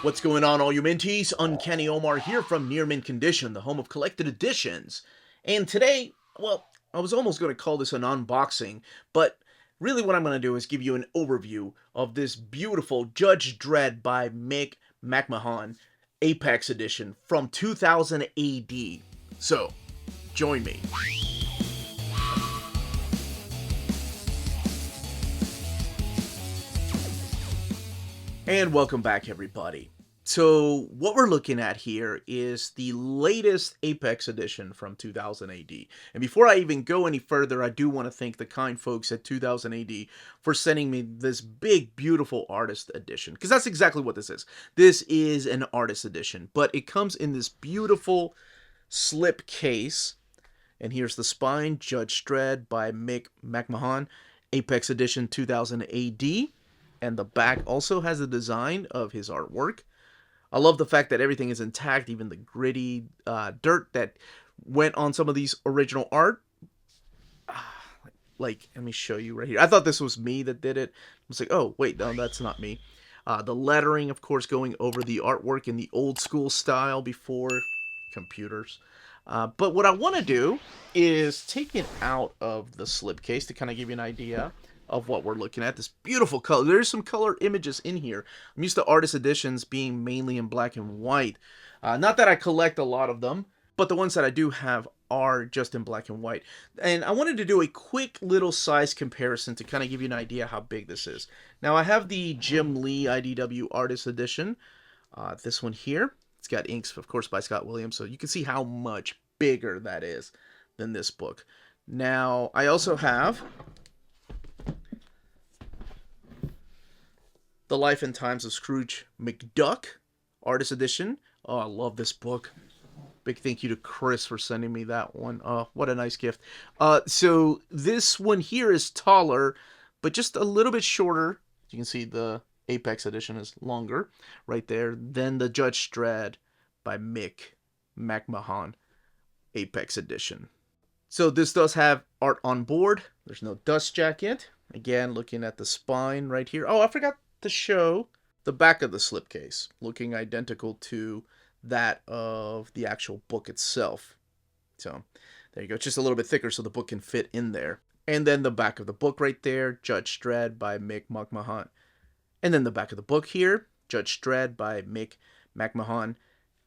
What's going on, all you minties? Uncanny Omar here from Near Mint Condition, the home of collected editions. And today, well, I was almost going to call this an unboxing, but really what I'm going to do is give you an overview of this beautiful Judge Dredd by Mick McMahon Apex Edition from 2000 AD. So, join me. And welcome back, everybody. So what we're looking at here is the latest Apex edition from 2000 AD. And before I even go any further, I do want to thank the kind folks at 2000 AD for sending me this big, beautiful artist edition. Because that's exactly what this is. This is an artist edition, but it comes in this beautiful slip case. And here's the spine, Judge Dredd by Mick McMahon, Apex Edition 2000 AD. And the back also has a design of his artwork. I love the fact that everything is intact, even the gritty dirt that went on some of these original art. Like, let me show you right here. I thought this was me that did it. I was like, oh, wait, no, that's not me. The lettering, of course, going over the artwork in the old school style before computers. But what I want to do is take it out of the slipcase to kind of give you an idea of what we're looking at. This beautiful color. There's some color images in here. I'm used to artist editions being mainly in black and white. Not that I collect a lot of them, but the ones that I do have are just in black and white. And I wanted to do a quick little size comparison to kind of give you an idea how big this is. Now I have the Jim Lee IDW Artist Edition. This one here. It's got inks, of course, by Scott Williams, so you can see how much bigger that is than this book. Now, I also have The Life and Times of Scrooge McDuck Artist Edition. Oh, I love this book. Big thank you to Chris for sending me that one. Oh, what a nice gift. So this one here is taller, but just a little bit shorter. You can see the Apex Edition is longer right there than the Judge Dredd by Mick McMahon Apex Edition. So this does have art on board. There's no dust jacket. Again, looking at the spine right here. Oh, I forgot to show the back of the slipcase, looking identical to that of the actual book itself. So there you go, just a little bit thicker so the book can fit in there. And then the back of the book right there, Judge Dredd by Mick McMahon. And then the back of the book here, Judge Dredd by Mick McMahon,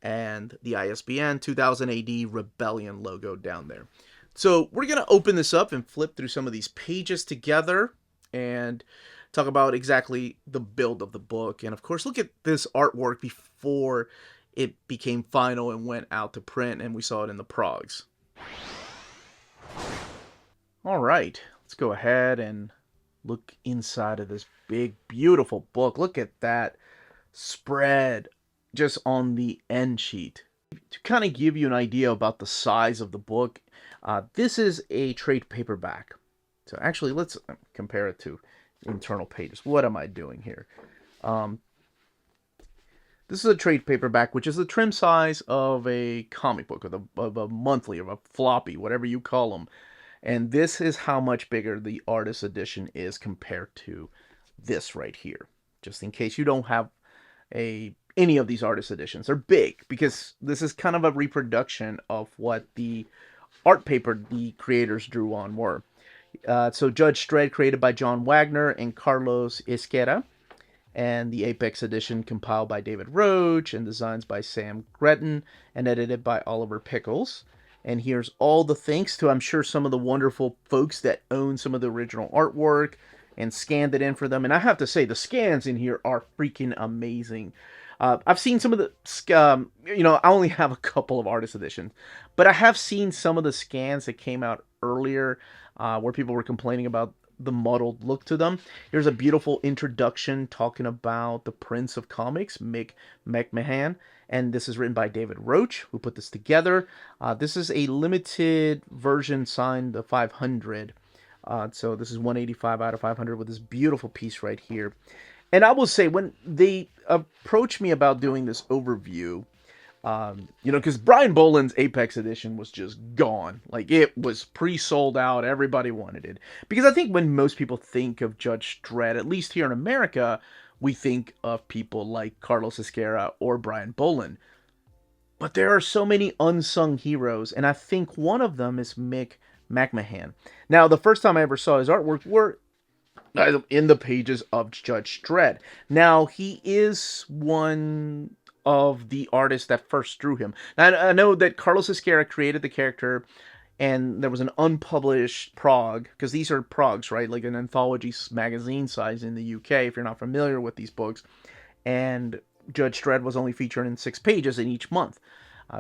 and the ISBN 2000 AD Rebellion logo down there. So we're going to open this up and flip through some of these pages together and talk about exactly the build of the book. And of course, look at this artwork before it became final and went out to print, and we saw it in the progs. All right, let's go ahead and look inside of this big, beautiful book. Look at that spread just on the end sheet. To kind of give you an idea about the size of the book, this is a trade paperback. So actually, let's compare it to internal pages. What am I doing here? This is a trade paperback, which is the trim size of a comic book, or of a monthly, or a floppy, whatever you call them. And this is how much bigger the artist edition is compared to this right here. Just in case you don't have any of these artist editions. They're big because this is kind of a reproduction of what the art paper the creators drew on were. So Judge Dredd, created by John Wagner and Carlos Izquierda, and the Apex Edition compiled by David Roach and designs by Sam Gretton and edited by Oliver Pickles. And here's all the thanks to, I'm sure, some of the wonderful folks that own some of the original artwork and scanned it in for them. And I have to say, the scans in here are freaking amazing. I've seen some of the, I only have a couple of artist editions, but I have seen some of the scans that came out earlier where people were complaining about the muddled look to them. Here's a beautiful introduction talking about the Prince of Comics, Mick McMahon, and this is written by David Roach, who put this together. This is a limited version signed the 500. So this is 185 out of 500 with this beautiful piece right here. And I will say, when they approached me about doing this overview, because Brian Boland's Apex Edition was just gone. Like, it was pre-sold out. Everybody wanted it. Because I think when most people think of Judge Dredd, at least here in America, we think of people like Carlos Esquera or Brian Bolland. But there are so many unsung heroes, and I think one of them is Mick McMahon. Now, the first time I ever saw his artwork were in the pages of Judge Dredd. Now, he is one of the artists that first drew him. Now, I know that Carlos Esquera created the character, and there was an unpublished prog, because these are progs, right? Like an anthology magazine size in the UK, if you're not familiar with these books. And Judge Dredd was only featured in 6 pages in each month.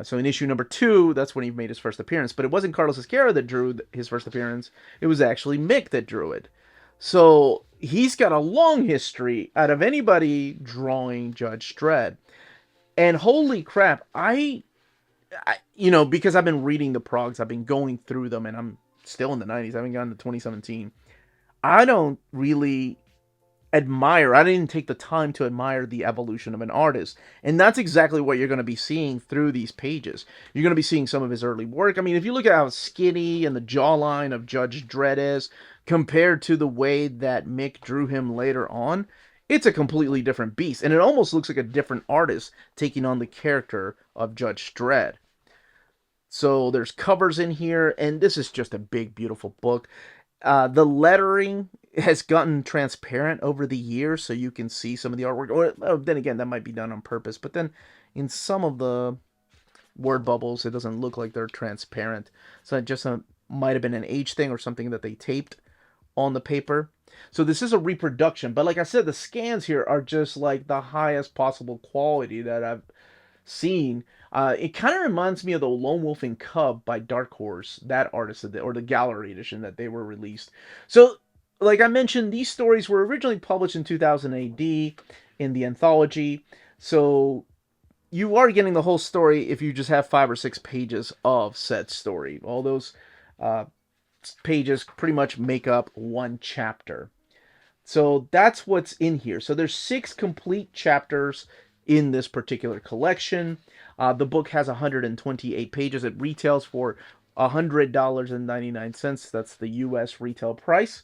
So in issue number 2, that's when he made his first appearance. But it wasn't Carlos Esquera that drew his first appearance. It was actually Mick that drew it. So he's got a long history out of anybody drawing Judge Dredd. And holy crap, because I've been reading the progs, I've been going through them, and I'm still in the 90s. I haven't gotten to 2017. I don't really I didn't take the time to admire the evolution of an artist. And that's exactly what you're going to be seeing through these pages. You're going to be seeing some of his early work. I mean, if you look at how skinny and the jawline of Judge Dredd is compared to the way that Mick drew him later on, it's a completely different beast. And it almost looks like a different artist taking on the character of Judge Dredd. So there's covers in here, and this is just a big, beautiful book. The lettering has gotten transparent over the years, so you can see some of the artwork. Or then again, that might be done on purpose. But then in some of the word bubbles, it doesn't look like they're transparent. So it just might have been an age thing or something that they taped on the paper. So this is a reproduction. But like I said, the scans here are just like the highest possible quality that I've seen. It kind of reminds me of the Lone Wolf and Cub by Dark Horse, that artist, or the gallery edition that they were released. So, like I mentioned, these stories were originally published in 2000 AD in the anthology. So you are getting the whole story if you just have 5 or 6 pages of said story. All those pages pretty much make up one chapter. So that's what's in here. So there's 6 complete chapters in this particular collection. The book has 128 pages. It retails for $100.99. That's the US retail price.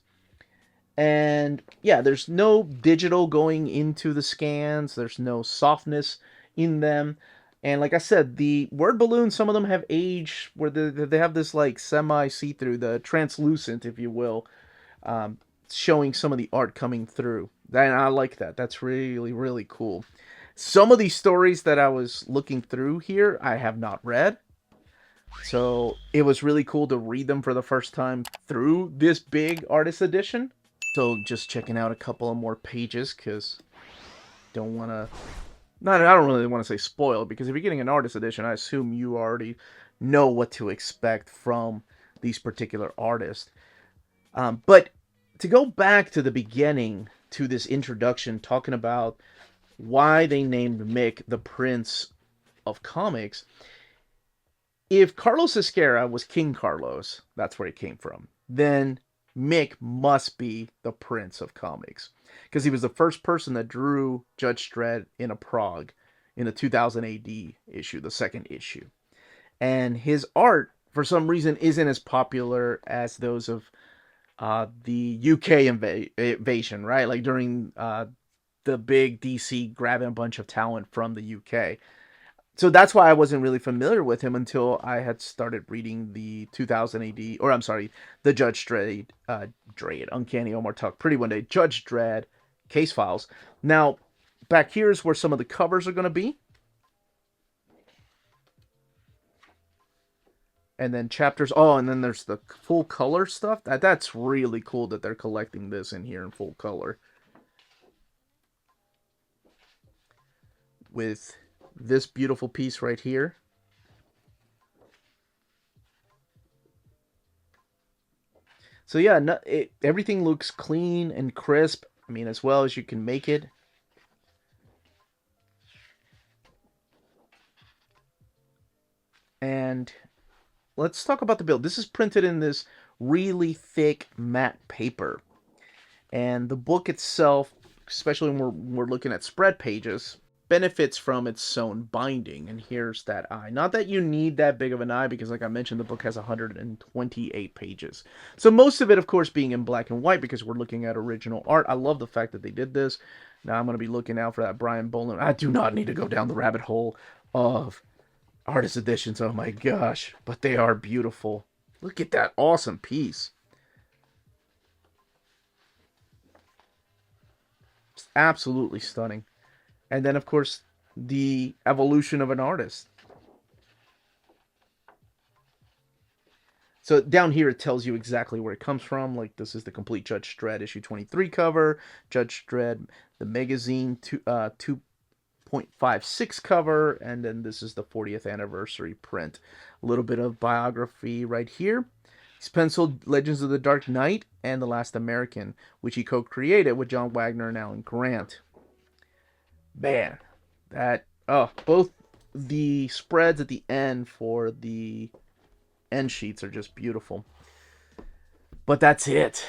And yeah, there's no digital going into the scans. There's no softness in them. And like I said, the word balloons, some of them have aged where they have this like semi-see-through, the translucent, if you will, showing some of the art coming through. And I like that. That's really, really cool. Some of these stories that I was looking through here, I have not read. So it was really cool to read them for the first time through this big artist edition. So just checking out a couple of more pages, because I don't really want to say spoil, because if you're getting an artist edition, I assume you already know what to expect from these particular artists. But to go back to the beginning, to this introduction, talking about why they named Mick the Prince of Comics. If Carlos Esquera was King Carlos, that's where he came from, then Mick must be the Prince of Comics, because he was the first person that drew Judge Dredd in a prog in the 2000 AD issue, the second issue. And his art, for some reason, isn't as popular as those of the UK invasion, right? Like during the big DC grabbing a bunch of talent from the UK. So that's why I wasn't really familiar with him until I had started reading the 2000 AD, or I'm sorry, the Judge Dredd, Uncanny Omar Tuck, Pretty One Day, Judge Dredd case files. Now, back here's where some of the covers are going to be. And then chapters, and then there's the full color stuff. That's really cool that they're collecting this in here in full color. With this beautiful piece right here. So yeah, everything looks clean and crisp. I mean, as well as you can make it. And let's talk about the build. This is printed in this really thick matte paper. And the book itself, especially when we're looking at spread pages, benefits from its sewn binding. And here's that eye. Not that you need that big of an eye, because like I mentioned, the book has 128 pages. So most of it, of course, being in black and white, because we're looking at original art. I love the fact that they did this. Now I'm going to be looking out for that Brian Boland. I do not need to go down the rabbit hole of artist editions. Oh my gosh. But they are beautiful. Look at that awesome piece. It's absolutely stunning. And then, of course, the evolution of an artist. So down here, it tells you exactly where it comes from. Like, this is the complete Judge Dredd issue 23 cover. Judge Dredd, the magazine 2.56 cover. And then this is the 40th anniversary print. A little bit of biography right here. He's penciled Legends of the Dark Knight and The Last American, which he co-created with John Wagner and Alan Grant. Man, that, both the spreads at the end for the end sheets are just beautiful. But that's it.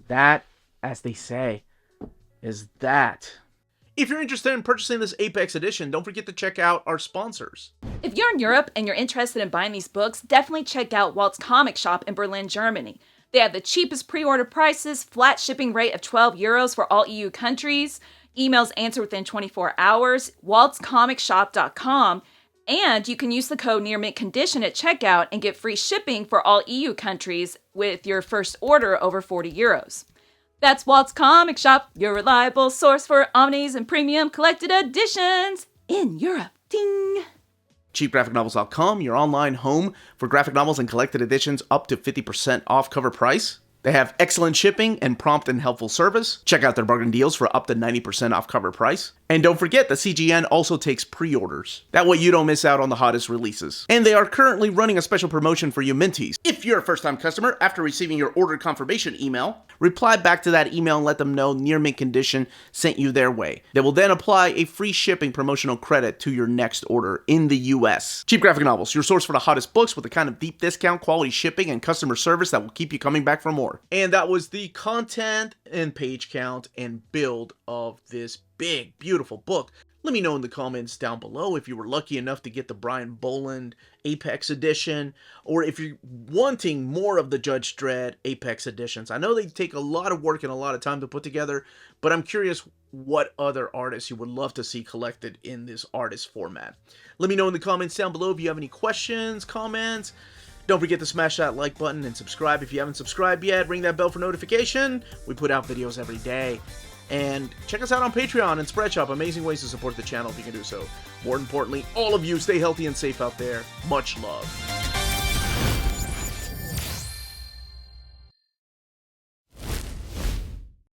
That, as they say, is that. If you're interested in purchasing this Apex edition, don't forget to check out our sponsors. If you're in Europe and you're interested in buying these books, definitely check out Walt's Comic Shop in Berlin, Germany. They have the cheapest pre-order prices, flat shipping rate of €12 for all EU countries, emails answered within 24 hours, waltscomicshop.com, and you can use the code nearmintcondition at checkout and get free shipping for all EU countries with your first order over €40. That's Walt's Comic Shop, your reliable source for omnis and premium collected editions in Europe. Ding! CheapGraphicNovels.com, your online home for graphic novels and collected editions up to 50% off cover price. They have excellent shipping and prompt and helpful service. Check out their bargain deals for up to 90% off cover price. And don't forget that CGN also takes pre-orders. That way you don't miss out on the hottest releases. And they are currently running a special promotion for you Minties. If you're a first-time customer, after receiving your order confirmation email, reply back to that email and let them know Near Mint Condition sent you their way. They will then apply a free shipping promotional credit to your next order in the US. Cheap Graphic Novels, your source for the hottest books with the kind of deep discount, quality shipping, and customer service that will keep you coming back for more. And that was the content and page count and build of this big, beautiful book. Let me know in the comments down below if you were lucky enough to get the Brian Boland Apex edition, or if you're wanting more of the Judge Dredd Apex editions. I know they take a lot of work and a lot of time to put together, but I'm curious what other artists you would love to see collected in this artist format. Let me know in the comments down below if you have any questions, comments. Don't forget to smash that like button and subscribe if you haven't subscribed yet. Ring that bell for notification. We put out videos every day. And check us out on Patreon and Spreadshop. Amazing ways to support the channel if you can do so. More importantly, all of you stay healthy and safe out there. Much love.